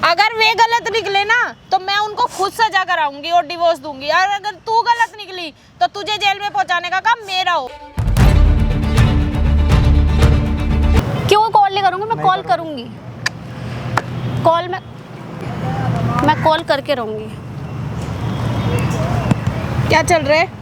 अगर वे गलत निकले ना तो मैं उनको खुद सजा कराऊंगी और डिवोर्स दूंगी, और अगर तू गलत निकली तो तुझे जेल में पहुंचाने का काम मेरा हो। क्यों कॉल नहीं करूंगी? मैं कॉल करूंगी, कॉल मैं कॉल करके रहूंगी। क्या चल रहा है?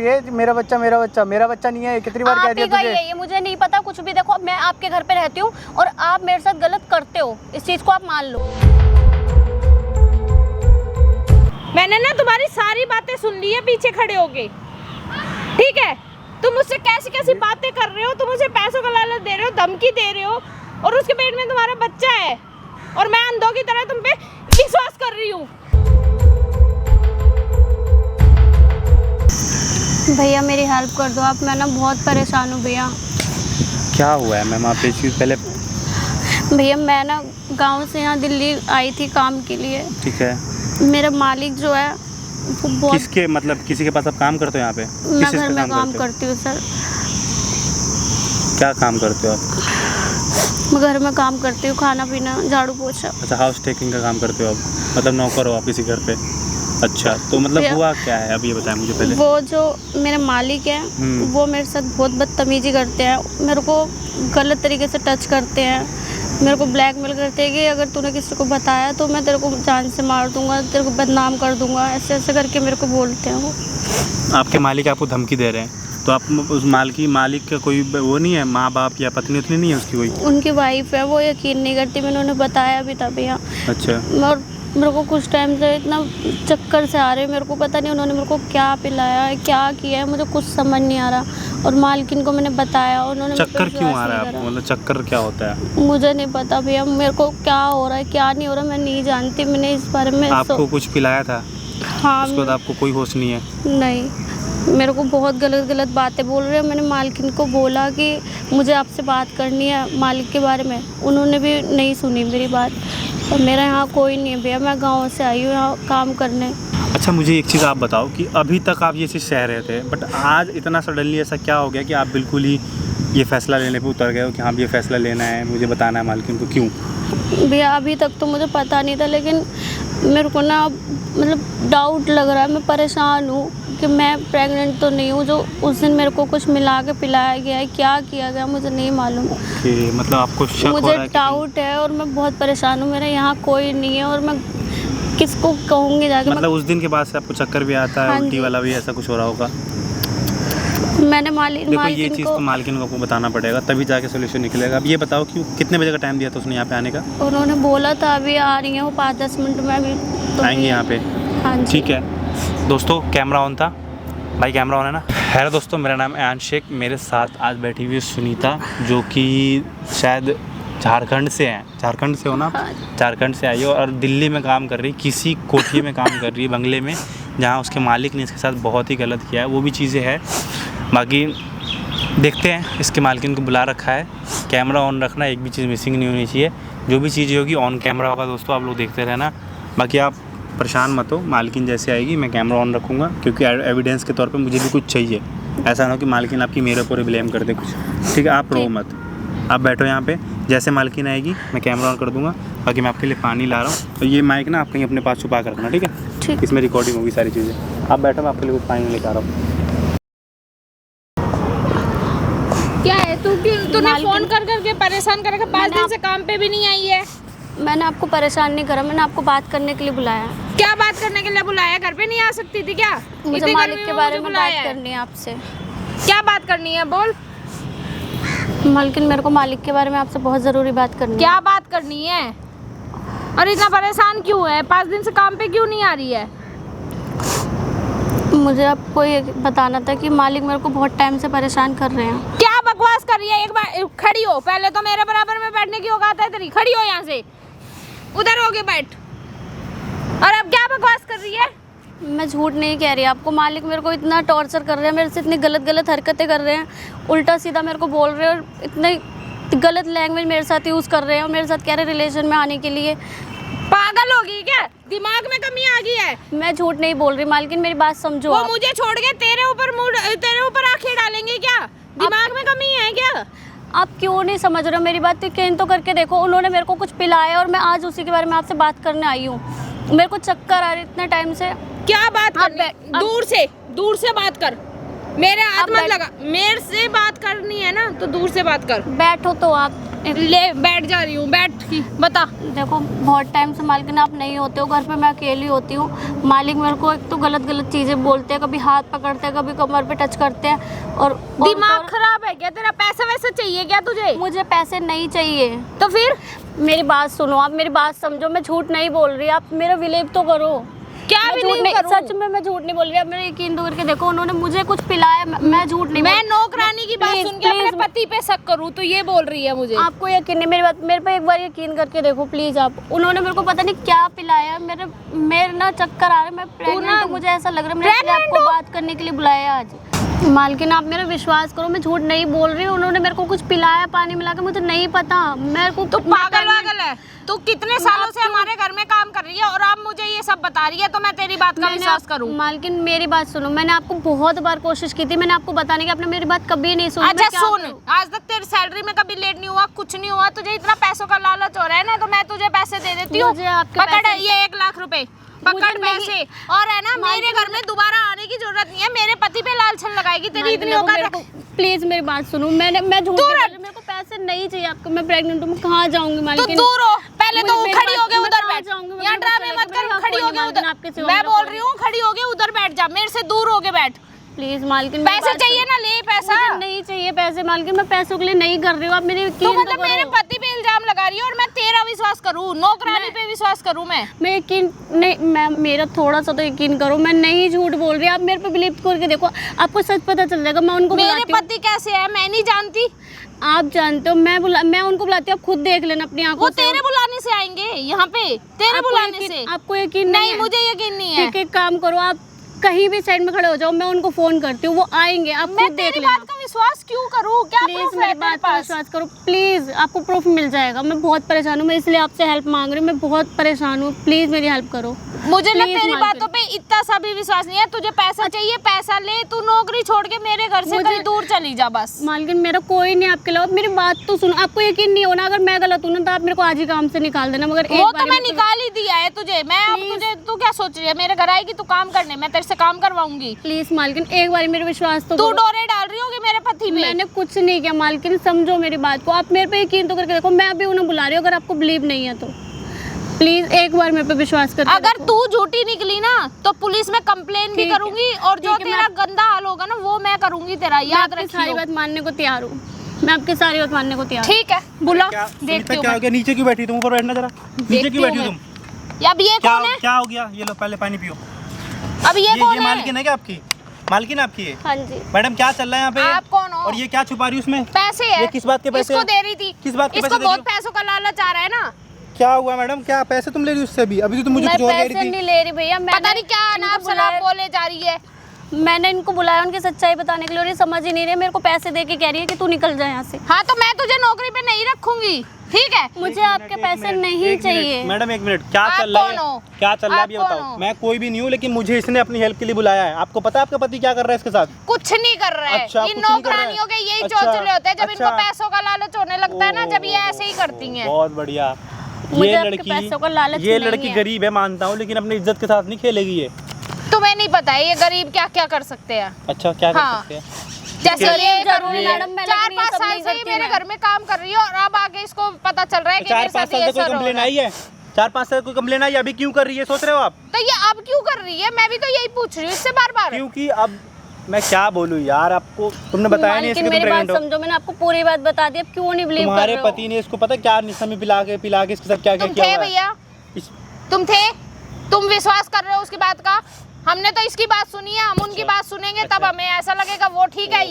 ये मेरा बच्चा नहीं है। कितनी बार कह दिया तुझे? ये मुझे नहीं पता कुछ भी। देखो मैं आपके घर पे रहती हूँ और आप मेरे साथ गलत करते हो, इस चीज को आप मान लो। मैंने ना तुम्हारी सारी बातें सुन ली है पीछे खड़े होके, ठीक है? तुम मुझसे कैसी कैसी बातें कर रहे हो, तुम मुझे पैसों का लालच दे रहे हो, धमकी दे रहे हो, और उसके पेट में तुम्हारा बच्चा है और मैं अंधों की तरह तुम पे विश्वास कर रही हूँ। भैया मेरी हेल्प कर दो आप, मैं ना बहुत परेशान हूँ भैया। क्या हुआ है मैम? आप इस चीज़ पहले। भैया मैं ना गांव से यहाँ दिल्ली आई थी काम के लिए। ठीक है। मेरा मालिक जो है वो बहुत। किसके मतलब किसी के पास आप काम करते हो यहाँ पे? मैं घर में काम करती हूँ सर। क्या काम करते हो आप? मैं घर में काम करती हूँ, खाना पीना झाड़ू पोछा। अच्छा, हाउस टेकिंग का काम करते हो आप, मतलब नौकर हो आप किसी घर पे? अच्छा, तो मतलब हुआ क्या है अब ये बताएं मुझे पहले। वो जो मेरे मालिक हैं वो मेरे साथ बहुत बदतमीजी करते हैं, मेरे को गलत तरीके से टच करते हैं, मेरे को ब्लैकमेल करते हैं कि अगर तूने किसी को बताया तो मैं तेरे को जान से मार दूंगा, तेरे को बदनाम कर दूंगा, ऐसे ऐसे करके मेरे को बोलते हैं वो। आपके मालिक आपको धमकी दे रहे हैं, तो आप उस मालिक का कोई वो नहीं है, माँ बाप या पत्नी उतनी नहीं है उसकी कोई? उनकी वाइफ है, वो यकीन नहीं करती, मैंने उन्हें बताया भी था भैया। अच्छा। और मेरे को कुछ टाइम से इतना चक्कर से आ रहे, मेरे को पता नहीं उन्होंने मेरे को क्या पिलाया है, क्या किया है, मुझे कुछ समझ नहीं आ रहा। और मालकिन को मैंने बताया, उन्होंने चक्कर क्यों आ रहा है आपको? मतलब चक्कर क्या होता है? मुझे नहीं पता भैया, मेरे को क्या हो रहा है क्या नहीं हो रहा मैं नहीं जानती। मैंने इस बारे में आपको कुछ पिलाया था? हाँ। उसके बाद आपको कोई होश नहीं है? नहीं, मेरे को बहुत गलत बातें बोल रहे हैं। मैंने मालकिन को बोला कि मुझे आपसे बात करनी है मालिक के बारे में, उन्होंने भी नहीं सुनी मेरी बात। और मेरा यहाँ कोई नहीं है भैया, मैं गांव से आई हूँ यहाँ काम करने। अच्छा, मुझे एक चीज़ आप बताओ कि अभी तक आप ये चीज़ सह रहे थे, बट आज इतना सडनली ऐसा क्या हो गया कि आप बिल्कुल ही ये फ़ैसला लेने पे उतर गए हो कि हाँ ये फ़ैसला लेना है, मुझे बताना है मालकिन को? क्यों भैया? अभी तक तो मुझे पता नहीं था, लेकिन मेरे को ना मतलब डाउट लग रहा है, मैं परेशान हूँ कि मैं प्रेग्नेंट तो नहीं हूँ। जो उस दिन मेरे को कुछ मिला के पिलाया गया है, क्या किया गया मुझे नहीं मालूम। कि मतलब आपको शक हो रहा है? मुझे डाउट है और मैं बहुत परेशान हूँ, मेरे यहाँ कोई नहीं है और मैं किसको कहूँगी जाके? मतलब उस दिन के बाद से आपको चक्कर भी आता है, उल्टी वाला भी, ऐसा कुछ हो रहा होगा? मैंने देखो ये चीज़ तो मालकिन को आपको बताना पड़ेगा, तभी जाके सोल्यूशन निकलेगा। अब ये बताओ कि कितने बजे का टाइम दिया था उसने यहाँ पे आने का? उन्होंने बोला था अभी आ रही है वो 5-10 मिनट में अभी तो आएंगे यहाँ पे। हाँ जी। ठीक है दोस्तों, कैमरा ऑन था भाई, कैमरा ऑन है ना? है दोस्तों, मेरा नाम है आंश शेख, मेरे साथ आज बैठी हुई सुनीता, जो कि शायद झारखंड से हैं। झारखंड से हो ना? हाँ। झारखंड से आई हो और दिल्ली में काम कर रही, किसी कोठी में काम कर रही है, बंगले में, जहाँ उसके मालिक ने इसके साथ बहुत ही गलत किया है। वो भी चीज़ें हैं, बाकी देखते हैं। इसके मालकिन को बुला रखा है, कैमरा ऑन रखना, एक भी चीज़ मिसिंग नहीं होनी चाहिए। जो भी चीज़ें होगी ऑन कैमरा होगा दोस्तों, आप लोग देखते रहना। बाकी आप परेशान मत हो, मालकिन जैसे आएगी मैं कैमरा ऑन रखूँगा, क्योंकि एविडेंस के तौर पे मुझे भी कुछ चाहिए। ऐसा ना हो कि मालकिन आपकी मेरे ऊपर ब्लेम कर दे कुछ। ठीक है, आप रो मत, आप बैठो यहाँ पे। जैसे मालकिन आएगी मैं कैमरा ऑन कर दूँगा। बाकी मैं आपके लिए पानी ला रहा हूँ, तो ये माइक ना आप कहीं अपने पास छुपा कर रखना, ठीक है? इसमें रिकॉर्डिंग होगी सारी चीज़ें। आप बैठो, मैं आपके लिए कुछ पानी लेकर आ रहा हूँ। क्या है तूने फोन कर करके परेशान करेगा? 5 दिन से काम पे भी नहीं आई है। मैंने आपको परेशान नहीं करा, मैंने आपको बात करने के लिए बुलाया। क्या बात करने के लिए बुलाया? घर पे नहीं आ सकती थी क्या? मुझे मालिक के बारे में बात करनी है आपसे। क्या बात करनी है? बोल। मालकिन, मेरे को मालिक के बारे में आपसे बहुत ज़रूरी बात करनी है। क्या बात करनी है? और इतना परेशान क्यों है? 5 दिन से काम पे क्यों नहीं आ रही है? मुझे आपको ये बताना था कि मालिक मेरे को बहुत टाइम से परेशान कर रहे हैं। क्या बकवास कर रही है? एक बार खड़ी हो, पहले तो मेरे बराबर में बैठने की औकात है तेरी? खड़ी हो यहाँ से, उधर होके बैठ। और अब क्या बकवास कर रही है? मैं झूठ नहीं कह रही आपको, मालिक मेरे को इतना टॉर्चर कर रहे हैं, मेरे से इतनी गलत हरकतें कर रहे हैं, उल्टा सीधा मेरे को बोल रहे हैं और इतने गलत लैंग्वेज मेरे साथ यूज़ कर रहे हैं और मेरे साथ कह रहे हैं रिलेशन में आने के लिए। पागल होगी क्या? दिमाग में कमी आ गई है? मैं झूठ नहीं बोल रही मालकिन, मेरी बात समझो। वो मुझे छोड़ के तेरे ऊपर आंखें डालेंगे क्या? दिमाग में कमी है क्या? आप क्यों नहीं समझ रहे हो मेरी बात? यकीन तो करके देखो, उन्होंने मेरे को कुछ पिलाया और मैं आज उसी के बारे में आपसे बात करने आई हूँ। मेरे को चक्कर आ रहे इतने टाइम से। क्या बात करनी? दूर से बात कर, मेरे हाथ मत लगा। मेरे से बात करनी है ना तो दूर से बात कर। बैठो तो आप। ले बैठ जा रही हूँ, बैठ। बता। देखो बहुत टाइम से मालिक आप नहीं होते हो घर पे, मैं अकेली होती हूँ। मालिक मेरे को एक तो गलत चीज़ें बोलते हैं, कभी हाथ पकड़ते हैं, कभी कमर पे टच करते हैं। और दिमाग खराब है क्या तेरा? पैसा वैसा चाहिए क्या तुझे? मुझे पैसे नहीं चाहिए। तो फिर मेरी बात सुनो, आप मेरी बात समझो, मैं झूठ नहीं बोल रही, आप मेरा बिलीव तो करो। क्या मैं बिलीव झूठ नहीं, करूं? सच में मैं झूठ नहीं बोल रही। आप मेरा यकीन तो करके देखो, उन्होंने मुझे कुछ पिलाया, मैं झूठ नहीं मैं बोल रही। नौकरानी की बात Please, सुन के अपने please, पति पे शक करूं तो ये बोल रही है मुझे? आपको यकीन नहीं मेरी बात, मेरे पे एक बार यकीन करके देखो प्लीज आप। उन्होंने मेरे को पता नहीं क्या पिलाया, मेरे ना चक्कर आ रहा है, मैं प्रेग्नेंट हूं, मुझे ऐसा लग रहा है मैंने इसलिए आपको बात करने के लिए बुलाया आज। मालकिन आप मेरा विश्वास करो, मैं झूठ नहीं बोल रही हूँ। उन्होंने मेरे को कुछ पिलाया, पानी मिला के, मुझे नहीं पता। मेरे को तू पागल है। तू कितने सालों से हमारे घर में काम कर रही है और अब मुझे ये सब बता रही है तो मैं तेरी बात का विश्वास करूं? मालकिन मेरी बात सुनो, मैंने आपको बहुत बार कोशिश की थी, मैंने आपको बताने की, आपने मेरी बात कभी नहीं सुनी। अच्छा सुन, आज तक तेरी सैलरी में कभी लेट नहीं हुआ, कुछ नहीं हुआ। तुझे इतना पैसों का लालच हो रहा है ना तो मैं तुझे पैसे दे देती हूँ। पकड़ ये 1 लाख रुपए, पकड़ पैसे। और है ना, मेरे घर में दोबारा आने की जरूरत नहीं है। मेरे पति पे लालछन लगाएगी तेरी इतनी औकात। प्लीज मेरी बात सुनो, मैं झूठ नहीं बोल रही, मेरे को पैसे नहीं चाहिए आपको। मैं प्रेग्नेंट हूँ, मैं कहाँ जाऊंगी मालकिन? तू दूर हो, पहले तो खड़ी हो गए उधर बैठ। जाऊंगी यहाँ ड्रामे मत कर, खड़ी हो गए उधर। मैं बोल रही हूँ खड़ी हो गए उधर बैठ जा, मेरे से दूर हो के बैठ। प्लीज मालकिन, पैसे चाहिए ना, ले पैसा। मुझे नहीं चाहिए पैसे मालकिन, मैं पैसों के लिए नहीं कर रही हूँ। आप मेरे तू मतलब मेरे पति पे इल्जाम लगा रही है और मैं तेरा विश्वास करूँ? नौकरानी पे विश्वास करूँ मैं यकीन नहीं, मैं मेरा थोड़ा सा तो यकीन करो, मैं नहीं झूठ बोल रही। आप मेरे पे बिलीव करके देखो, आपको सच पता चल जाएगा। मैं उनको मेरे पति कैसे है मैं नहीं जानती। आप जानते हो, मैं उनको बुलाती हूँ, आप खुद देख लेना अपनी आंखों से। वो तेरे बुलाने से आएंगे यहाँ पे, तेरे बुलाने से। आपको यकीन नहीं? मुझे यकीन नहीं है। ठीक है, काम करो, आप कहीं भी साइड में खड़े हो जाओ, मैं उनको फोन करती हूँ, वो आएंगे, आप खुद देख लेना। बात का विश्वास क्यों करूँ? क्या प्लीज मेरी बात का विश्वास करो प्लीज, आपको प्रूफ मिल जाएगा। मैं बहुत परेशान हूँ, मैं इसलिए आपसे हेल्प मांग रही हूँ, मैं बहुत परेशान हूँ, प्लीज मेरी हेल्प करो। मुझे ना तेरी बातों पे इतना सा भी विश्वास नहीं है। तुझे पैसा चाहिए, पैसा ले, तू नौकरी छोड़ के मेरे घर से कहीं दूर चली जा बस। मालकिन मेरा कोई नहीं आपके अलावा, मेरी बात तो सुनो। आपको यकीन नहीं होना, अगर मैं गलत हूँ ना तो आप मेरे को आज ही काम से निकाल देना, मगर वो तो मैं निकाल ही दिया है तुझे। मैं अब तुझे, तू क्या सोच रही है? मेरे घर आएगी तू काम करने, मैं तेरे से काम करवाऊंगी। प्लीज मालकिन एक बार मेरे विश्वास तो तू डोरे डाल रही होगी मेरे पति में। मैंने कुछ नहीं किया मालकिन, समझो मेरी बात को। आप मेरे पे यकीन तो करके देखो, मैं अभी उन्हें बुला रही हूँ, अगर आपको बिलीव नहीं है तो प्लीज एक बार मेरे पे विश्वास कर। अगर तू झूठी निकली ना तो पुलिस में कंप्लेन भी करूंगी और जो तेरा गंदा हाल होगा ना वो मैं करूंगी तेरा, याद रखियो। सारी बात मानने को तैयार हूँ, मैं आपकी सारी बात मानने को तैयार। ठीक है, बुला। देखते हो क्या हो गया? नीचे क्यों बैठी तुम? ऊपर बैठना जरा। नीचे क्यों बैठी हो तुम? अब ये कौन है? क्या हो गया? ये लो पहले पानी पियो। अब ये कौन है? मालकिन है क्या आपकी? मालकिन आपकी है? हाँ जी। मैडम क्या चल रहा है यहाँ पे? आप कौन हो? और ये क्या छुपा रही है उसमें? पैसे है। ये किस बात के पैसे? इसको दे रही थी। किस बात के पैसे? इसको बहुत पैसों का लालच आ रहा है ना। क्या हुआ मैडम? क्या पैसे तुम ले रही उससे? अभी तो तुम मुझे कुछ और कह रही थी। पैसे नहीं ले रही भैया, पता नहीं क्या अनाप शनाप बोले जा रही है। मैंने इनको बुलाया उनकी सच्चाई बताने के लिए और ये समझ ही नहीं रहे, मेरे को पैसे दे के कह रही है कि तू निकल जा यहाँ से। हाँ तो मैं तुझे नौकरी पे नहीं रखूंगी, ठीक है? मुझे आपके पैसे नहीं चाहिए। मैडम एक मिनट, क्या चल रहा है? क्या चल रहा है ये बताओ। मैं कोई भी नहीं हूँ, लेकिन मुझे इसने अपनी हेल्प के लिए बुलाया है। आपको पता है आपका पति क्या कर रहा है इसके साथ? कुछ नहीं कर रहा है। अच्छा, ये नौकरानियों के यही चौचले होते हैं, जब इनको पैसों का लालच होने लगता है ना, जब ये ऐसे ही करती हैं। बहुत बढ़िया। ये लड़की गरीब है मानता हूँ, लेकिन अपनी इज्जत के साथ नहीं खेलेगी ये। तुम्हें नहीं पता है ये गरीब क्या क्या कर सकते हैं। अच्छा क्या कर सकते हैं? जैसे ये जरूरी मैडम, 4-5 साल से ही मेरे घर में काम कर रही है और अब आगे इसको पता चल रहा है कि मेरे साथ ये कोई कंप्लेन आई है? 4-5 साल कोई कंप्लेन आई? अभी क्यों कर रही है सोच रहे हो आप? तो ये अब क्यों कर रही है? मैं भी तो यही पूछ रही हूँ इससे बार-बार। क्योंकि अब मैं क्या बोलूं यार, आपको तुमने बताया नहीं इसके मेरी बात समझो, मैंने आपको पूरी बात बता दी, अब क्यों नहीं बिलीव कर रहे हो? तुम्हारे पति ने इसको पता क्या निशा में पिला के इसके साथ क्या क्या किया हुआ है? भैया तुम थे, तुम विश्वास कर रहे हो उसकी बात का? हमने तो इसकी बात सुनी है, हम उनकी बात सुनेंगे तब हमें ऐसा लगेगा वो ठीक है,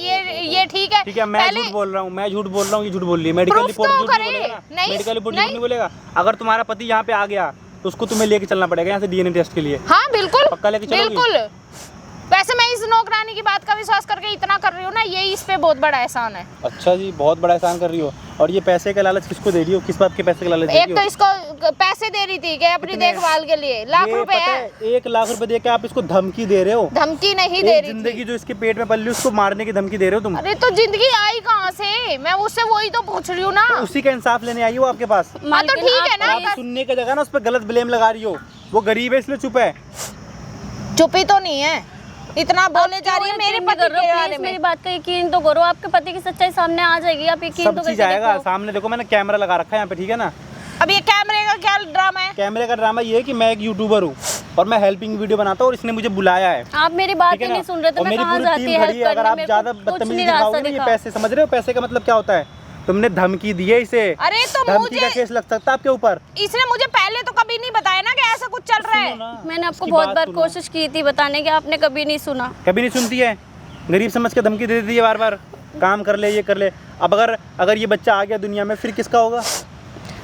ये ठीक है। ठीक है, मैं झूठ बोल रहा हूँ, ये झूठ बोल रही है। मेडिकल रिपोर्ट नहीं बोलेगा। अगर तुम्हारा पति यहाँ पे आ गया तो उसको तुम्हें लेके चलना पड़ेगा यहाँ से DNA टेस्ट के लिए। हाँ बिल्कुल, पक्का लेके चलोगी? बिल्कुल वैसे मैं इस नौकरानी की बात का विश्वास करके इतना कर रही हूँ ना, यही इस पे बहुत बड़ा एहसान है। अच्छा जी, बहुत बड़ा एहसान कर रही हो। और ये पैसे का लालच किसको दे रही हो? किस बात के पैसे का लालच दे रही एक हो? तो इसको पैसे दे रही थी कि अपनी देखभाल के लिए, लाख ये रुपए पता है। 1 लाख रुपए दे के आप इसको धमकी दे रहे हो? धमकी नहीं दे एक रही जिंदगी थी। जो इसके पेट में पली उसको मारने की धमकी दे रहे हो तुम। अरे तो जिंदगी आई कहाँ से? मैं उससे वही तो पूछ रही हूँ ना। तो उसी का इंसाफ लेने आई हो आपके पास। हाँ तो मालकिन, ठीक है ना। आप सुनने की जगह ना उस पर गलत ब्लेम लगा रही हो। वो गरीब है इसलिए चुप है। चुपी तो नहीं है, इतना बोले जा रही है मेरे यकीन पति कर रहे के हो, बारे प्लीज में। मेरी बात का यकीन तो करो। आपके पति की सच्चाई सामने आ जाएगी, आप यकीन सब तो चीज करके आएगा देखो। सामने। देखो मैंने कैमरा लगा रखा है यहाँ पे, ठीक है ना। अब ये कैमरे का क्या ड्रामा है? कैमरे का ड्रामा ये है कि मैं एक यूट्यूबर हूँ और मैं हेल्पिंग वीडियो बनाता हूँ और इसने मुझे बुलाया है। आप मेरी बात ठीक है ही ना? नहीं सुन रहे थे। और मैं मेरी कहाँ पूरी जाती टीम है खड़ी है। अगर आप ज्यादा बदतमीजी दिखाओगे ना, ये पैसे समझ रहे हो? पैसे का मतलब क्या होता है? तुमने धमकी दी है इसे। अरे तो धमकी का मुझे केस लग सकता है आपके ऊपर। इसने मुझे पहले तो कभी नहीं बताया ना कि ऐसा कुछ चल रहा है। मैंने आपको उसकी बहुत बात बार सुनो। कोशिश की थी बताने की, आपने कभी नहीं सुना। कभी नहीं सुनती है। गरीब समझ के धमकी दे देती है बार बार, काम कर ले, ये कर ले। अब अगर ये बच्चा आ गया दुनिया में, फिर किसका होगा?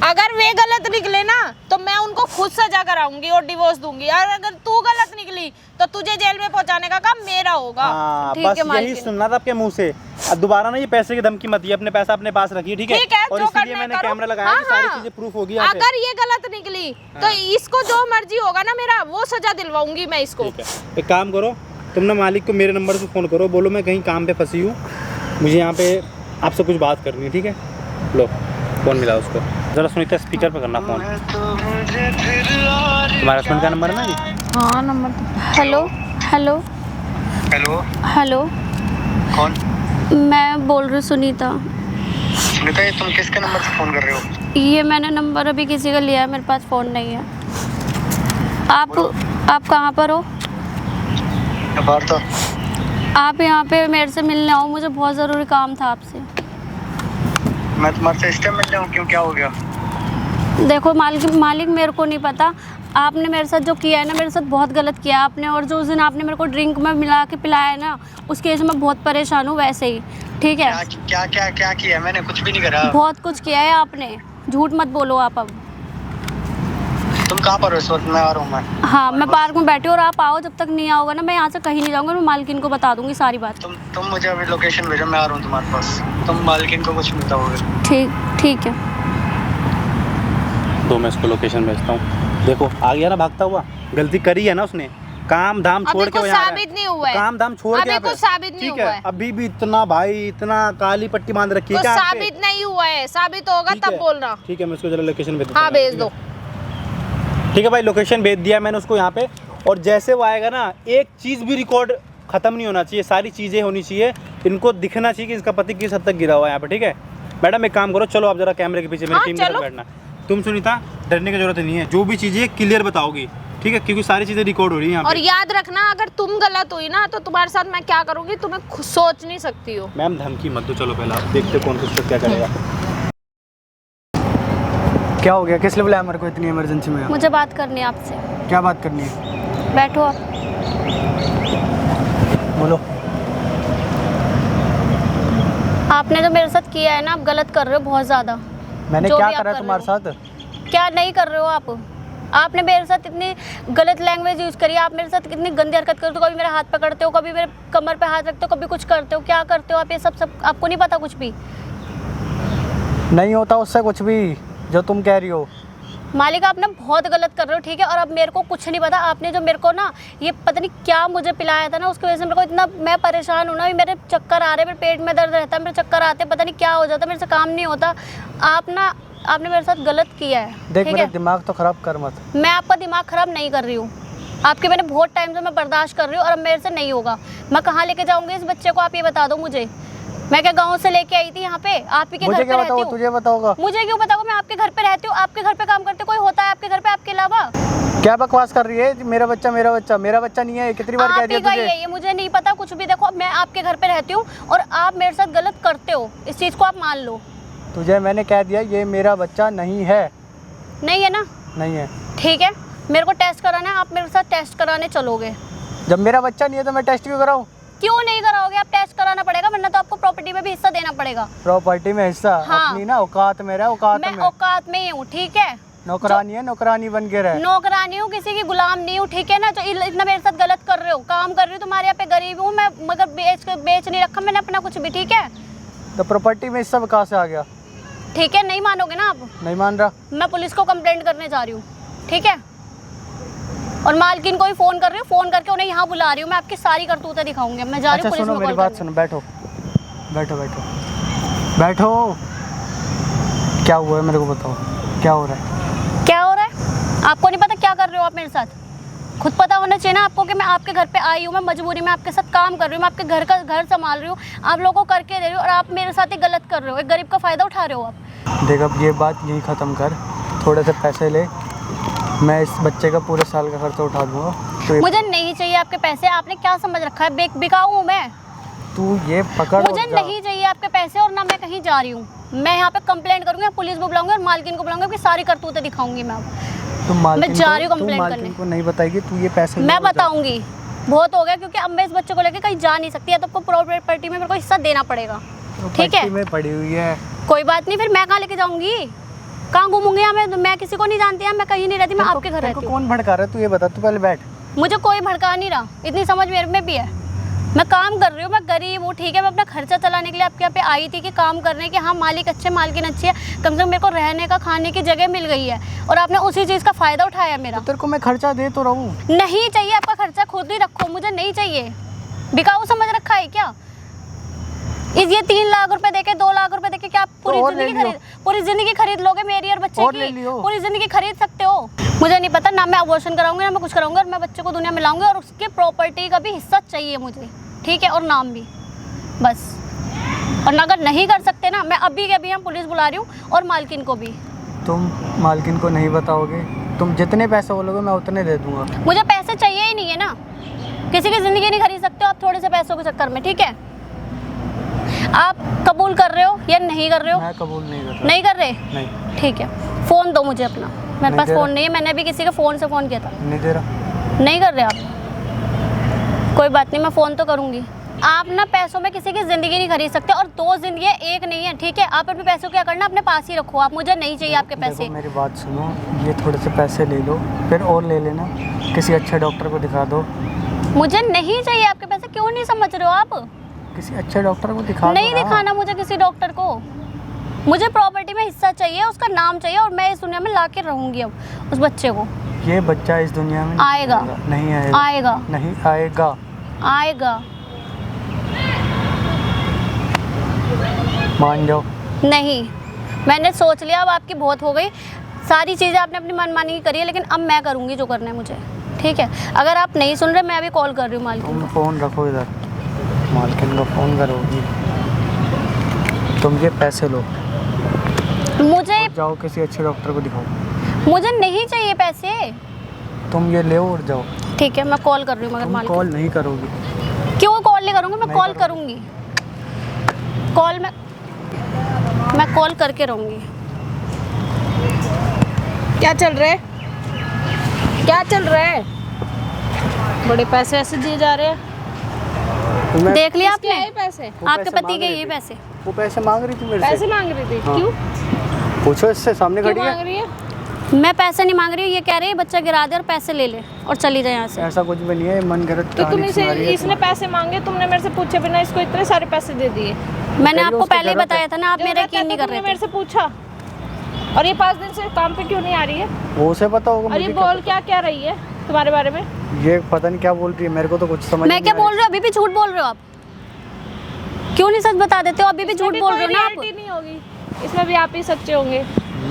अगर वे गलत निकले ना तो मैं उनको खुद सजा कराऊंगी और डिवोर्स दूंगी, और अगर तू गलत निकली तो तुझे जेल में पहुंचाने का काम मेरा होगा। हाँ, ठीक बस है यही मालकिन। सुनना था आपके मुंह से। अब दोबारा ना ये पैसे की धमकी मत दिए, अपने पैसा अपने पास रखिए, ठीक है? ठीक है, और जो इसलिए करना मैंने करो। कैमरा लगाया हाँ, कि सारी हाँ। चीजें प्रूफ होगी यहाँ पे। अगर ये गलत निकली तो इसको जो मर्जी होगा ना मेरा, वो सजा दिलवाऊंगी मैं इसको। ठीक है, एक काम करो, तुम ना मालिक को मेरे नंबर से फ़ोन करो, बोलो मैं कहीं काम पे फंसी हूँ, मुझे यहाँ पे आपसे कुछ बात करनी है, ठीक है? लो फ़ोन मिला उसको। ज़रा सुनीता स्पीकर पे करना फ़ोन। तुम्हारे हस्बैंड का नंबर है ना जी? हाँ number. Hello hello hello, hello, कौन? मैं बोल रही हूँ सुनीता। सुनीता, ये तुम किसके नंबर से फोन कर रहे हो? ये मैंने नंबर अभी किसी का लिया है, मेरे पास फ़ोन नहीं है। आप कहाँ पर हो? बाहर था। आप यहाँ पे मेरे से मिलने आओ, मुझे बहुत ज़रूरी काम था आपसे। मैं तुम्हारे से इस टाइम मिलने हूँ, क्यों, क्या हो गया? देखो मालिक मेरे को नहीं पता, आपने मेरे साथ जो किया है ना, मेरे साथ बहुत गलत किया आपने। और जो उस दिन आपने मेरे को ड्रिंक में मिला के पिलाया है ना, उसकी वजह से मैं बहुत परेशान हूँ वैसे ही, ठीक है? क्या किया? मैंने कुछ भी नहीं करा। बहुत कुछ किया है आपने, झूठ मत बोलो आप अब। तुम कहाँ पर हो इस वक्त? मैं आ रहा हूँ। मैं हाँ, मैं पार्क में बैठी हूँ और आप आओ। जब तक नहीं आओगे ना, मैं यहाँ से कहीं नहीं जाऊँगा। मैं मालकिन को बता दूँगी सारी बात। तुम मुझे अभी लोकेशन भेजो, मैं आ रहा हूँ तुम्हारे पास। तुम मालकिन को कुछ नहीं बताओगे। ठीक है। तो मैं इसको लोकेशन भेजता हूँ। देखो आ गया ना भागता हुआ, गलती करी है ना उसने। काम धाम छोड़ अभी के कुछ वो यहाँ आया। साबित नहीं हुआ है। काम धाम छोड़ के अभी यहाँ पे- कुछ साबित नहीं ठीक हुआ है, है। अभी भी इतना भाई, इतना काली पट्टी बांध रखी है कुछ क्या आप पे? साबित नहीं हुआ है, साबित होगा ठीक तब है, बोलना। ठीक है, मैं उसको जरा लोकेशन भेज देता हाँ हूँ, भेज ठीक दो। है? ठीक है भाई, लोकेशन भेज दिया मैंने उसको यहाँ पे। और जैसे वो आएगा ना, एक चीज़ भी रिकॉर्ड खत्म नहीं होना चाहिए, सारी चीज़ें होनी चाहिए। इनको दिखना चाहिए कि इसका पति किस हद तक गिरा हुआ है यहाँ पे, ठीक है? मैडम एक काम करो, चलो आप जरा कैमरे के पीछे मेरी हाँ, टीम के साथ चलो। बैठना। तुम सुनीता, डरने की जरूरत नहीं है, जो भी चीज़ें क्लियर बताओगी, ठीक है? क्योंकि सारी चीज़ें रिकॉर्ड हो रही है यहाँ और पे। याद रखना, अगर तुम गलत हुई ना तो तुम्हारे साथ मैं क्या करूँगी तुम्हें खुद सोच नहीं सकती हो। मैम धमकी मत दो, चलो पहले आप देखते कौन किस क्या करेगा। क्या हो गया? किस लिए बुलाया मेरे को इतनी इमरजेंसी में? मुझे बात करनी है आपसे। क्या बात करनी है? बैठो आप। बोलो। आपने जो मेरे साथ किया है ना, आप गलत कर रहे हो बहुत ज़्यादा। मैंने जो क्या भी आप करा कर तुम्हारे रहे साथ? क्या नहीं कर रहे हो आप? आपने मेरे साथ इतनी गलत लैंग्वेज यूज़ करी है, आप मेरे साथ कितनी गंदी हरकत करते हो। कभी मेरे हाथ पकड़ते हो, कभी मेरे कमर पे हाथ रखते हो, कभी कुछ करते हो। क्या करते हो आप? ये सब आपको नहीं पता कुछ भी? नहीं होता उससे कुछ भी जो तुम कह रही हो। मालिक आप ना बहुत गलत कर रहे हो, ठीक है? और अब मेरे को कुछ नहीं पता। आपने जो मेरे को ना ये पता नहीं क्या मुझे पिलाया था ना, उसकी वजह से मेरे को इतना, मैं परेशान हूँ ना। मेरे चक्कर आ रहे हैं, मेरे पेट में दर्द रहता है, मेरे चक्कर आते हैं, पता नहीं क्या हो जाता है, मेरे से काम नहीं होता। आपने मेरे साथ गलत किया है, देख ठीक मेरा है? दिमाग तो खराब कर मत। मैं आपका दिमाग ख़राब नहीं कर रही हूँ। आपके मैंने बहुत टाइम से मैं बर्दाश्त कर रही हूँ और अब मेरे से नहीं होगा। मैं कहाँ लेके जाऊँगी इस बच्चे को, आप ये बता दो मुझे। मैं क्या गांव से लेके आई थी यहाँ पे? आप ही के घर मुझे पे क्या रहती बताओ? हूँ। तुझे बताओगा? मुझे क्यों बताओ? मैं आपके घर पे रहती हूँ, आपके घर पे काम करते, कोई होता है आपके घर पे आपके अलावा? क्या बकवास कर रही है? मेरा बच्चा मेरा बच्चा मेरा बच्चा नहीं है, कितनी बार कह आप दिया ही का ही तुझे? है ये, मुझे नहीं पता कुछ भी। देखो मैं आपके घर पे रहती हूँ और आप मेरे साथ गलत करते हो, इस चीज़ को आप मान लो। तुझे मैंने कह दिया ये मेरा बच्चा नहीं है। नहीं है ना? नहीं है। ठीक है, मेरे को टेस्ट कराना है, आप मेरे साथ टेस्ट कराने चलोगे। जब मेरा बच्चा नहीं है तो मैं टेस्ट क्यों कराऊं? क्यों नहीं कराओगे? आप टेस्ट कराना पड़ेगा, वरना तो आपको प्रॉपर्टी में भी हिस्सा देना पड़ेगा। प्रॉपर्टी में हिस्सा? हाँ। अपनी ना औकात में रहा, औकात मैं में। औकात में ही हूँ, ठीक है? नौकरानी है, नौकरानी बन के रहे। नौकरानी हूँ, किसी की गुलाम नहीं हूँ, ठीक है ना। जो इतना मेरे साथ गलत कर रहे हो, काम कर रही हूँ तुम्हारे यहाँ पे, गरीब हूँ मैं, मगर बेच नहीं रखा मैंने अपना कुछ भी, ठीक है। तो प्रॉपर्टी में इस सब कहाँ से आ गया? ठीक है, नहीं मानोगे ना आप? नहीं मान रहा। मैं पुलिस को कंप्लेंट करने जा रही हूँ, ठीक है। और मालकिन को ही फ़ोन कर रही हूँ, फ़ोन करके उन्हें यहाँ बुला रही हूँ, मैं आपकी सारी करतूतें दिखाऊंगी। मैं जा रही हूँ अच्छा पुलिस सुनो, में मेरी कॉल बात करने। सुनो, बैठो बैठो बैठो बैठो। क्या हुआ है मेरे को बताओ, क्या हो रहा है? क्या हो रहा है? आपको नहीं पता क्या कर रहे हो आप मेरे साथ? खुद पता होना चाहिए ना आपको कि मैं आपके घर पे आई हूँ, मैं मजबूरी में आपके साथ काम कर रही हूँ, मैं आपके घर संभाल रही हूँ, आप लोगों को करके दे रही हूँ, और आप मेरे साथ ही गलत कर रहे हो, एक गरीब का फ़ायदा उठा रहे हो आप। देख अब ये बात यहीं ख़त्म कर, थोड़े से पैसे ले, मैं इस बच्चे का पूरे साल का खर्चा उठा दूँगा। तो मुझे नहीं चाहिए आपके पैसे, आपने क्या समझ रखा है, बिकाऊ हूँ मैं? तू ये पकड़। मुझे नहीं चाहिए आपके पैसे, और ना मैं कहीं जा रही हूँ। मैं यहाँ पे कंप्लेंट करूँगी, पुलिस को बुलाऊंगी और मालकिन को बुलाऊंगी, आपकी सारी करतूतें दिखाऊंगी मैं अब। मैं जा रही हूँ कंप्लेंट करने। को नहीं बताएगी तू ये पैसे? मैं बताऊंगी, बहुत हो गया, क्योंकि अब मैं इस बच्चे को लेकर कहीं जा नहीं सकती है, तो आपको प्रॉपर्टी में मेरे को हिस्सा देना पड़ेगा, ठीक है। में पड़ी हुई है। कोई बात नहीं, फिर मैं कहाँ लेके जाऊंगी, कहाँ घूमूंगी? मैं किसी को नहीं जानती, मैं कहीं नहीं रहती, मैं आपके घर रहती हूँ। कौन भड़का रहा है तू ये बता, तू पहले बैठ। मुझे कोई भड़का नहीं रहा, इतनी समझ मेरे में भी है। मैं काम कर रही हूँ, मैं गरीब हूँ, ठीक है। मैं अपना खर्चा चलाने के लिए आपके यहाँ पे आई थी कि काम करने के, हाँ मालिक अच्छे, मालकिन अच्छी है, कम से कम मेरे को रहने का, खाने की जगह मिल गई है, और आपने उसी चीज़ का फ़ायदा उठाया मेरा। तो तेरे को मैं खर्चा दे तो रहूँ। नहीं चाहिए आपका खर्चा, खुद ही रखो, मुझे नहीं चाहिए। बिकाऊ समझ रखा है क्या? ये 3 लाख रुपए देके, 2 लाख रुपए देके क्या आप पूरी जिंदगी खरीद लोगे मेरी और बच्चे की? पूरी जिंदगी खरीद सकते हो? मुझे नहीं पता, ना मैं अबॉर्शन कराऊंगी, ना मैं कुछ कराऊंगी, और मैं बच्चे को दुनिया में लाऊंगी, और उसकी प्रॉपर्टी का भी हिस्सा चाहिए मुझे, ठीक है, और नाम भी, बस। और अगर नहीं कर सकते ना, मैं अभी के अभी हम पुलिस बुला रही हूँ, और मालकिन को भी। तुम मालकिन को नहीं बताओगे, तुम जितने पैसे बोलोगे मैं उतने दे दूंगा। मुझे पैसे चाहिए ही नहीं है ना, किसी की ज़िंदगी नहीं खरीद सकते हो आप थोड़े से पैसों के चक्कर में, ठीक है। आप कबूल कर रहे हो या नहीं कर रहे हो? मैं कबूल नहीं कर रहा। नहीं कर रहे? नहीं। ठीक है, फ़ोन दो मुझे अपना, मेरे पास फ़ोन नहीं है, मैंने अभी किसी के फ़ोन से फ़ोन किया था। नहीं दे रहा। नहीं कर रहे आप? कोई बात नहीं, मैं फ़ोन तो करूँगी। आप ना पैसों में किसी की ज़िंदगी नहीं खरीद सकते, और 2 ज़िंदगी एक नहीं है, ठीक है। आप अपने पैसों क्या करना, अपने पास ही रखो, आप, मुझे नहीं चाहिए आपके पैसे। देखो मेरी बात सुनो, ये थोड़े से पैसे ले लो, फिर और ले लेना, किसी अच्छे डॉक्टर को दिखा दो। मुझे नहीं चाहिए आपके पैसे, क्यों नहीं समझ रहे हो आप? किसी अच्छे डॉक्टर को दिखा दो। नहीं दिखाना मुझे किसी डॉक्टर को, मुझे प्रॉपर्टी में हिस्सा चाहिए, उसका नाम चाहिए, और मैं इस दुनिया में ला के रहूँगी अब उस बच्चे को। ये बच्चा इस दुनिया में आएगा। नहीं आएगा। आएगा। नहीं आएगा। आएगा। मान जाओ। नहीं, मैंने सोच लिया, अब आपकी बहुत हो गई, सारी चीज़ें आपने अपनी मनमानी की करी है, लेकिन अब मैं करूँगी जो करना है मुझे, ठीक है। अगर आप नहीं सुन रहे, मैं अभी कॉल कर रही हूँ मालकिन तुम को। फ़ोन रखो इधर, मालकिन को फ़ोन करोगी, तुम ये पैसे लो, मुझे जाओ किसी अच्छे डॉक्टर को दिखाओ। मुझे नहीं चाहिए पैसे, तुम ये ले और जाओ। ठीक है, मैं कॉल कर रही हूँ, मगर तुम मालकिन। कॉल नहीं करोगी। क्यों कॉल नहीं करूँगी? मैं नहीं कॉल करूँगी, कॉल मैं कॉल करके रहूँगी। क्या चल रहा है? क्या चल रहा है? बड़े पैसे ऐसे दिए जा रहे हैं। तुम्हें देख लिया किसके आपने? आए पैसे? आपके पति मांग के रही ये थी। पैसे? वो पैसे मांग रही थी मेरे पैसे से। मांग रही थी? हाँ। क्यों? पूछो इससे, सामने क्यों खड़ी मांग है। रही है? मैं पैसे नहीं मांग रही हूँ, ये कह रही है बच्चा गिरा दे और पैसे ले ले और चली जाए यहाँ से। ऐसा कुछ भी नहीं है, मन गलत तो तुम कहानी इसे सुना रही है इसने पैसे मांगे, तुमने मेरे से पूछे बिना इसको इतने सारे पैसे दे दिए। मैंने आपको उसको पहले ही जरूरत बताया था ना, आप मेरा जरूरत है यकीन नहीं तो कर रहे तुमने मेरे थे। से पूछा, और ये 5 दिन से काम पे क्यों नहीं आ रही है? वो उसे पता होगा। और ये मुझे बोल क्या क्या रही है तुम्हारे बारे में? ये पता नहीं क्या बोल रही है, मेरे को तो कुछ समझ मैं क्या बोल रही हूँ? अभी भी झूठ बोल रहे हो आप, क्यों नहीं सच बता देते हो? अभी भी झूठ बोल रहे हो ना आप। रियलिटी नहीं होगी इसमें भी, आप ही सच्चे होंगे।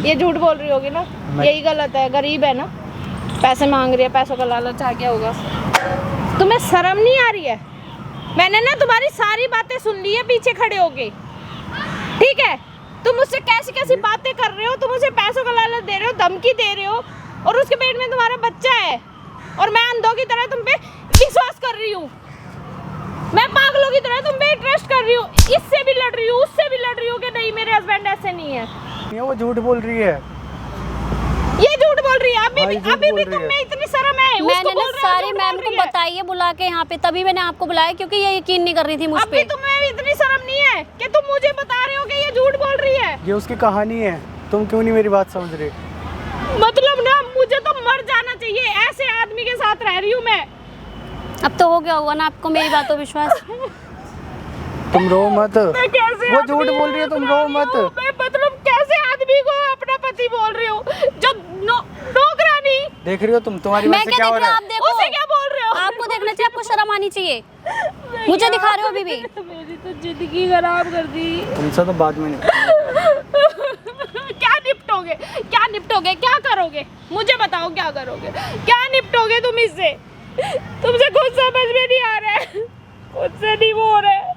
ये झूठ बोल रही होगी ना, यही गलत है। गरीब है ना, पैसे मांग रही है, पैसों का लालच आ गया होगा। तुम्हें शर्म नहीं आ रही है? मैंने ना तुम्हारी सारी बातें सुन ली है पीछे खड़े होके, ठीक है। तुम मुझसे कैसी कैसी बातें कर रहे हो, तुम मुझे पैसों का लालच दे रहे हो, धमकी दे रहे हो, और उसके पेट में तुम्हारा बच्चा है, और मैं अंधों की तरह तुम पे विश्वास कर रही हूँ, मैं पागलों की तरह तुम पे ट्रस्ट कर रही हूँ, इससे भी लड़ रही हूँ, उससे भी लड़ रही हूँ कि नहीं मेरे हस्बैंड ऐसे नहीं है। ये वो झूठ बोल रही है। ये झूठ बोल रही है। भाई झूठ अभी बोल भी रही तुम है। में इतनी शर्म है? उसको मैंने ना बोल रहे हो सारी झूठ मैम बोल को रही है। बताई है बुला के यहाँ पे, तभी मैंने आपको बुलाया, क्योंकि ये यकीन नहीं कर रही थी मुझ अब भी पे। तुम्हें इतनी शर्म नहीं है कि तुम मुझे बता रहे हो कि ये झूठ बोल रही है? ये उसकी कहानी है, तुम क्यों नहीं मेरी बात समझ रहे? मैं मर जाना चाहिए, ऐसे आदमी के साथ रह रही हूँ मैं। अब तो हो गया हुआ ना आपको मेरी बातों विश्वास। तुम रो मत, मैं कैसे वो आदमी झूठ बोल रही है, तुम रो मत। मैं मतलब कैसे आदमी को अपना पति बोल रही हूँ जो नौकरानी। देख रही हो तुम, तुम्हारी मैं वजह से क्या क्या देख हो रहा रहा हूँ, है? आप देखो। उसे क्या बोल रहे हो? आपको देखना चाहिए, आपको शर्म आनी चाहिए। मुझे दिखा रहे हो अभी भी। मेरी तो जिंदगी खराब कर दी। तुमसे तो बाद में नहीं। क्या निपटोगे, क्या निपटोगे, क्या करोगे, मुझे बताओ क्या करोगे, क्या निपटोगे तुम इससे? तुमसे कुछ समझ में नहीं आ रहा है, खुद से नहीं वो हो रहा है।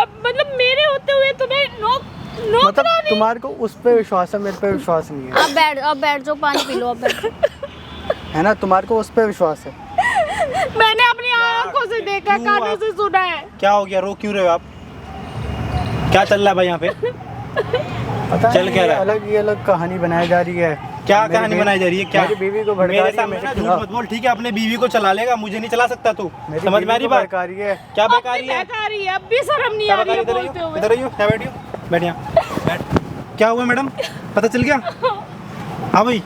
अब मतलब मेरे होते हुए तुम्हें मतलब तुम्हारे को उस पे विश्वास है, मेरे पे विश्वास नहीं है, अब बैठ जाओ, पानी पी लो, अब बैठ जाओ। है ना? तुम्हारे को उस पे विश्वास है। मैंने अपनी आंखों से देखा, क्यों कानों आप- से सुना है। क्या हो गया, रो क्यों रहे हो आप? क्या चल रहा है भाई यहाँ पे? पता चल नहीं, क्या ये रहा है? अलग, ये अलग कहानी बनाई जा रही है। क्या मेरी कहानी बीवी- बनाई जा रही है? क्या मेरी बीवी को भड़का मेरे रही है सामने मेरे ना झूठ खिलाफ। मत बोल, ठीक है? अपने बीवी को चला लेगा, मुझे नहीं चला सकता तू। मेरी समझ में बीवी आ रही को बात? भड़का रही है। क्या अपनी बेकारी है? बेकारी है, अब भी शर्म नहीं क्या आ रही है बेकारी? बोलते हुए। इधर आइयो, क्या बैठियो, बैठ यहाँ, बैठ। क्या हुआ मैडम, पता चल गया? हाँ भाई,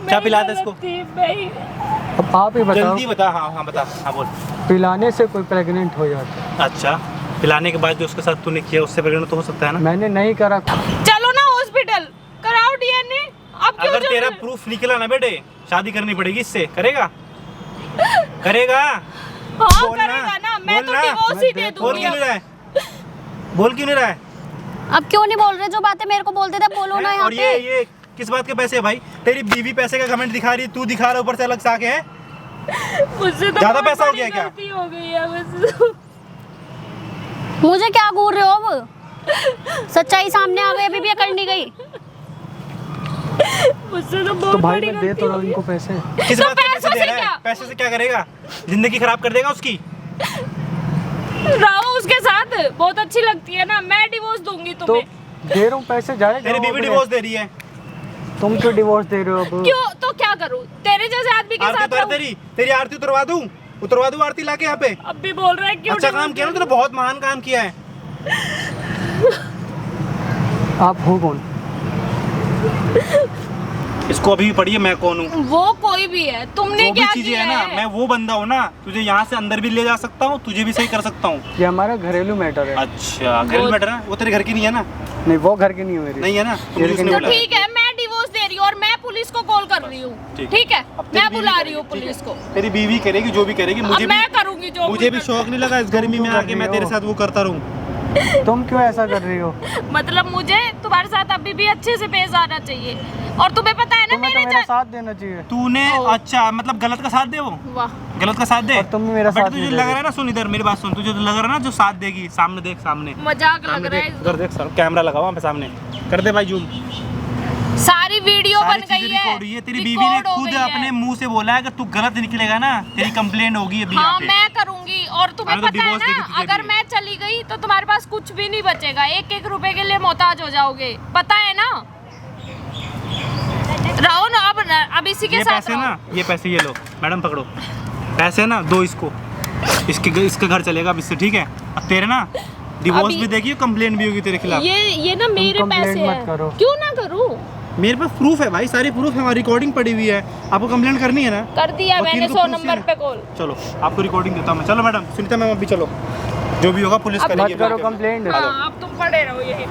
क्या पिला दे इसको? अब आप ही बताओ, जल्दी बता। हाँ हाँ बता, हाँ बोल। पिलाने से कोई प्रेग्नेंट हो जाता है? अच्छा, पिलाने के बाद जो उसके साथ तूने किया उससे प्रेग्नेंट तो हो सकता है ना? मैंने नहीं करा। चलो ना हॉस्पिटल, कराओ डीएनए। अब क्यों अगर तेरा जरूर- प्रूफ निकला ना बेटे, शादी करनी पड़ेगी इससे। करेगा? करेगा? हाँ बोल ना, करेगा ना, मैं तो बोल ना। डिवोर्स ही दे मैं बोल दूंगी। क्यों नहीं रहा है? बोल क्यों नहीं रहा है? अब क्यों नहीं बोल रहे? जो बातें मेरे को बोलते थे बोलो ना यहाँ और पे। ये किस बात के पैसे है भाई? तेरी बीवी पैसे का कमेंट दिखा रही है, तू दिखा रहा है ऊपर से अलग से आके है। मुझसे तो ज्यादा बहुत पैसा हो बड़ी गया क्या? गलती हो गई है मुझसे। मुझे क्या घूर रहे हो अब? सच्चाई सामने आ गई, अभी भी अकड़ नहीं गई। मुझसे तो तो बहुत भाई बड़ी मैं दे गलती तो हो रहा हूं गई। उनको पैसे। किस तो बात के पैसे पैसों दे से रहा है? क्या? पैसे से क्या करेगा? जिंदगी खराब कर देगा उसकी। रहो उसके साथ, बहुत अच्छी लगती है ना। मैं डिवोर्स दूंगी तो तुम्हें। दे रहा हूँ पैसे, जाए तेरी जाओ बीवी अपने। डिवोर्स दे रही है। तुम क्यों डिवोर्स दे रहे हो अब? क्यों? तो क्या करूं? तेरे जैसे आदमी के आरती साथ उतर, रहूं? तेरी आरती उतरवा दूं आरती लाके यहाँ पे। अब भी बोल रहा है क्यों? अच्छा divorce काम किया ना दूं? तूने, बहुत महान काम किया है। आप हो कौन? इसको अभी भी पढ़िए मैं कौन हूँ। वो कोई भी है, तुमने जो भी क्या चीजें किया है ना, मैं वो बंदा हूँ ना, तुझे यहाँ से अंदर भी ले जा सकता हूँ, तुझे भी सही कर सकता हूँ। ये हमारा घरेलू मैटर है। अच्छा, घरेलू मैटर है, वो तेरे घर की नहीं है ना? नहीं, वो घर की नहीं है मेरी। नहीं है ना? तो मुझे मेरे उसने को तो बुलाया। ठीक है, मैं डिवोर्स दे रही हूँ और मैं पुलिस को कॉल कर रही हूँ। ठीक। ठीक है, अब तेरी मैं बीवी बुला करेगी, रही हूँ ठीक है। पुलिस को। तेरी बीवी करेगी जो भी करेगी, अब मुझे मैं भी करूंगी जो मुझे भी कुछ शौक नहीं लगा इस गर्मी में आके मैं तेरे साथ वो करता रहूँ। तुम क्यों ऐसा कर रही हो? मतलब मुझे तुम्हारे साथ अभी भी अच्छे से पेश आना चाहिए। और तुम्हें पता है ना तुम्हें तो मेरे मेरा साथ देना चाहिए। तूने अच्छा मतलब गलत का साथ दे, वो वाह, गलत का साथ दे। और तुम भी मेरा बेटा साथ तुझे नहीं लग दे रहा रही। है ना, सुन इधर मेरी बात सुन, तुझे तो लग रहा है ना जो साथ देगी, सामने देख, सामने मजाक लग सामने रहा देख, है। उधर देख, कैमरा लगा हुआ वहाँ पे सामने, कर दे भाई जूम। सारी वीडियो सारी बन चीजें गई है। रिकॉर्ड हुई है। तेरी बीवी ने रिकॉर्ड हो खुद गई है। अपने मुंह से बोला है कि तू गलत निकलेगा ना, तेरी कंप्लेंट होगी अभी यहाँ हाँ पे। मैं करूंगी। और तुम्हें अरे तो पता है divorce देगी ना, तुझे अगर भी। मैं चली गई तो तुम्हारे पास कुछ भी नहीं बचेगा। एक एक रुपए के लिए मोहताज हो जाओगे, पता है ना? रहो ना अब इसी के ये साथ पैसे रहो। ना, ये पैसे ये लो मैडम, पकड़ो पैसे ना, दो इसको, इसका घर चलेगा अब इससे, ठीक है? अब तेरे ना डिवोर्स अभी- भी देगी, कंप्लेंट भी होगी तेरे खिलाफ। ये ना मेरे complaint पैसे मत हैं। करो। क्यों ना करूं? मेरे पास प्रूफ है भाई, सारी प्रूफ है, हमारी रिकॉर्डिंग पड़ी हुई है। आपको कंप्लेंट करनी है ना? कर दिया वकील मैंने को 100 पूछ नंबर लिया। पे कॉल। चलो आपको रिकॉर्डिंग देता हूँ मैं। चलो मैडम, सुनीता मैम अभी चलो, जो भी होगा पुलिस अब करेगी। मत करो कंप्लेंट। हाँ अब तुम पड़े रहो यही।